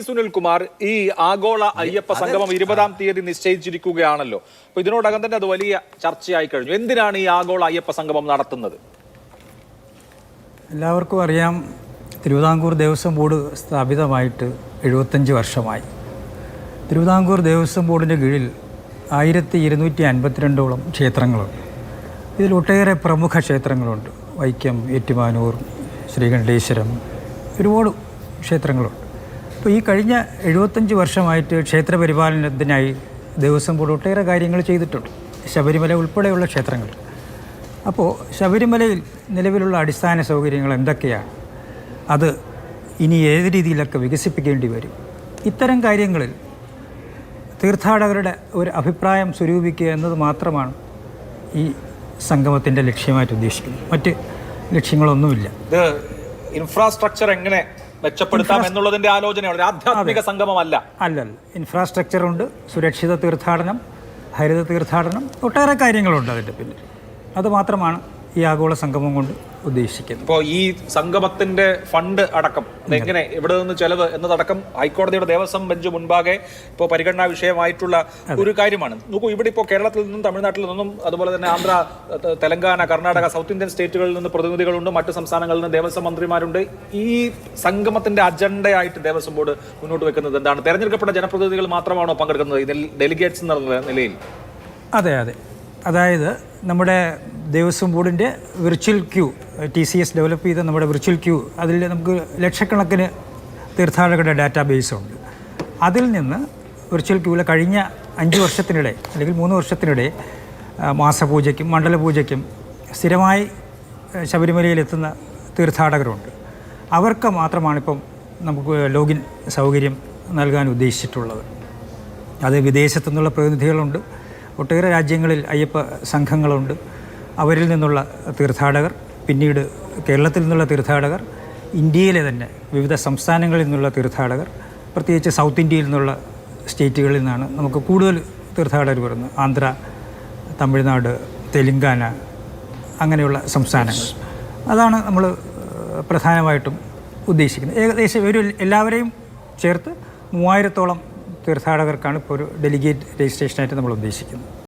സുനിൽകുമാർ, ഈ ആഗോള അയ്യപ്പ സംഗമം 20-ാം തീയതി നിശ്ചയിച്ചിരിക്കുകയാണല്ലോ. അപ്പൊ ഇതിനോടകം തന്നെ അത് വലിയ ചർച്ചയായി കഴിഞ്ഞു. എന്തിനാണ് ഈ ആഗോള അയ്യപ്പ സംഗമം നടത്തുന്നത്? എല്ലാവർക്കും അറിയാം, തിരുവിതാംകൂർ ദേവസ്വം ബോർഡ് സ്ഥാപിതമായിട്ട് 75 വർഷമായി. തിരുവിതാംകൂർ ദേവസ്വം ബോർഡിൻ്റെ കീഴിൽ 1252ഓളം ക്ഷേത്രങ്ങളുണ്ട്. ഇതിൽ ഒട്ടേറെ പ്രമുഖ ക്ഷേത്രങ്ങളുണ്ട്. വൈക്കം, ഏറ്റുമാനൂർ, ശ്രീകണ്ഠേശ്വരം, ഒരുപാട് ക്ഷേത്രങ്ങളുണ്ട്. അപ്പോൾ ഈ കഴിഞ്ഞ 75 വർഷമായിട്ട് ക്ഷേത്രപരിപാലനത്തിനായി ദേവസ്വം ബോർഡ് ഒട്ടേറെ കാര്യങ്ങൾ ചെയ്തിട്ടുണ്ട്, ശബരിമല ഉൾപ്പെടെയുള്ള ക്ഷേത്രങ്ങൾ. അപ്പോൾ ശബരിമലയിൽ നിലവിലുള്ള അടിസ്ഥാന സൗകര്യങ്ങൾ എന്തൊക്കെയാണ്, അത് ഇനി ഏത് രീതിയിലൊക്കെ വികസിപ്പിക്കേണ്ടി വരും, ഇത്തരം കാര്യങ്ങളിൽ തീർത്ഥാടകരുടെ ഒരു അഭിപ്രായം സ്വരൂപിക്കുക എന്നത് മാത്രമാണ് ഈ സംഗമത്തിൻ്റെ ലക്ഷ്യമായിട്ട് ഉദ്ദേശിക്കുന്നത്. മറ്റ് ലക്ഷ്യങ്ങളൊന്നുമില്ല. ഇത് ഇൻഫ്രാസ്ട്രക്ചർ എങ്ങനെ മെച്ചപ്പെടുത്താം എന്നുള്ളതിന്റെ ആലോചനയാണ്, ആധ്യാത്മിക സംഗമമല്ല. അല്ലല്ല, ഇൻഫ്രാസ്ട്രക്ചറുണ്ട്, സുരക്ഷിത തീർത്ഥാടനം, ഹരിത തീർത്ഥാടനം, ഒട്ടേറെ കാര്യങ്ങളുണ്ട് അതിൻ്റെ പിന്നിൽ. അതുമാത്രമാണ് ഈ ആഗോള സംഗമം കൊണ്ട് ഉദ്ദേശിക്കുന്നത്. ഇപ്പോൾ ഈ സംഗമത്തിന്റെ ഫണ്ട് അടക്കം എങ്ങനെ, എവിടെ നിന്ന് ചെലവ് എന്നതടക്കം ഹൈക്കോടതിയുടെ ദേവസ്വം ബെഞ്ച് മുൻപാകെ ഇപ്പോൾ പരിഗണനാ വിഷയമായിട്ടുള്ള ഒരു കാര്യമാണ്. നോക്കൂ, ഇവിടെ ഇപ്പോൾ കേരളത്തിൽ നിന്നും തമിഴ്നാട്ടിൽ നിന്നും അതുപോലെ തന്നെ ആന്ധ്ര, തെലങ്കാന, കർണാടക, സൗത്ത് ഇന്ത്യൻ സ്റ്റേറ്റുകളിൽ നിന്ന് പ്രതിനിധികളുണ്ട്, മറ്റ് സംസ്ഥാനങ്ങളിൽ നിന്ന് ദേവസ്വം മന്ത്രിമാരുണ്ട്. ഈ സംഗമത്തിന്റെ അജണ്ടയായിട്ട് ദേവസ്വം ബോർഡ് മുന്നോട്ട് വെക്കുന്നത് എന്താണ്? തെരഞ്ഞെടുക്കപ്പെട്ട ജനപ്രതിനിധികൾ മാത്രമാണോ പങ്കെടുക്കുന്നത് ഇതിൽ, ഡെലിഗേറ്റ്സ് എന്ന നിലയിൽ? അതെ, നമ്മുടെ ദേവസ്വം ബോർഡിൻ്റെ വിർച്വൽ ക്യൂ, TCS ഡെവലപ്പ് ചെയ്ത നമ്മുടെ വിർച്വൽ ക്യൂ, അതിൽ നമുക്ക് ലക്ഷക്കണക്കിന് തീർത്ഥാടകരുടെ ഡാറ്റാബേസ് ഉണ്ട്. അതിൽ നിന്ന് വിർച്വൽ ക്യൂവിൽ കഴിഞ്ഞ 5 വർഷത്തിനിടെ അല്ലെങ്കിൽ 3 വർഷത്തിനിടെ മാസപൂജയ്ക്കും മണ്ഡലപൂജയ്ക്കും സ്ഥിരമായി ശബരിമലയിലെത്തുന്ന തീർത്ഥാടകരുണ്ട്. അവർക്ക് മാത്രമാണിപ്പം നമുക്ക് ലോഗിൻ സൗകര്യം നൽകാൻ ഉദ്ദേശിച്ചിട്ടുള്ളത്. അത് വിദേശത്തു നിന്നുള്ള പ്രതിനിധികളുണ്ട്, ഒട്ടേറെ രാജ്യങ്ങളിൽ അയ്യപ്പ സംഘങ്ങളുണ്ട്. അവരിൽ നിന്നുള്ള തീർത്ഥാടകർ, പിന്നീട് കേരളത്തിൽ നിന്നുള്ള തീർത്ഥാടകർ, ഇന്ത്യയിലെ തന്നെ വിവിധ സംസ്ഥാനങ്ങളിൽ നിന്നുള്ള തീർത്ഥാടകർ, പ്രത്യേകിച്ച് സൗത്ത് ഇന്ത്യയിൽ നിന്നുള്ള സ്റ്റേറ്റുകളിൽ നിന്നാണ് നമുക്ക് കൂടുതൽ തീർത്ഥാടകർ വരുന്നത്. ആന്ധ്ര, തമിഴ്നാട്, തെലുങ്കാന, അങ്ങനെയുള്ള സംസ്ഥാനങ്ങൾ. അതാണ് നമ്മൾ പ്രധാനമായിട്ടും ഉദ്ദേശിക്കുന്നത്. ഏകദേശം എല്ലാവരെയും ചേർത്ത് 3000ഓളം തീർത്ഥാടകർക്കാണ് ഇപ്പോൾ ഒരു ഡെലിഗേറ്റ് രജിസ്ട്രേഷനായിട്ട് നമ്മൾ ഉദ്ദേശിക്കുന്നത്.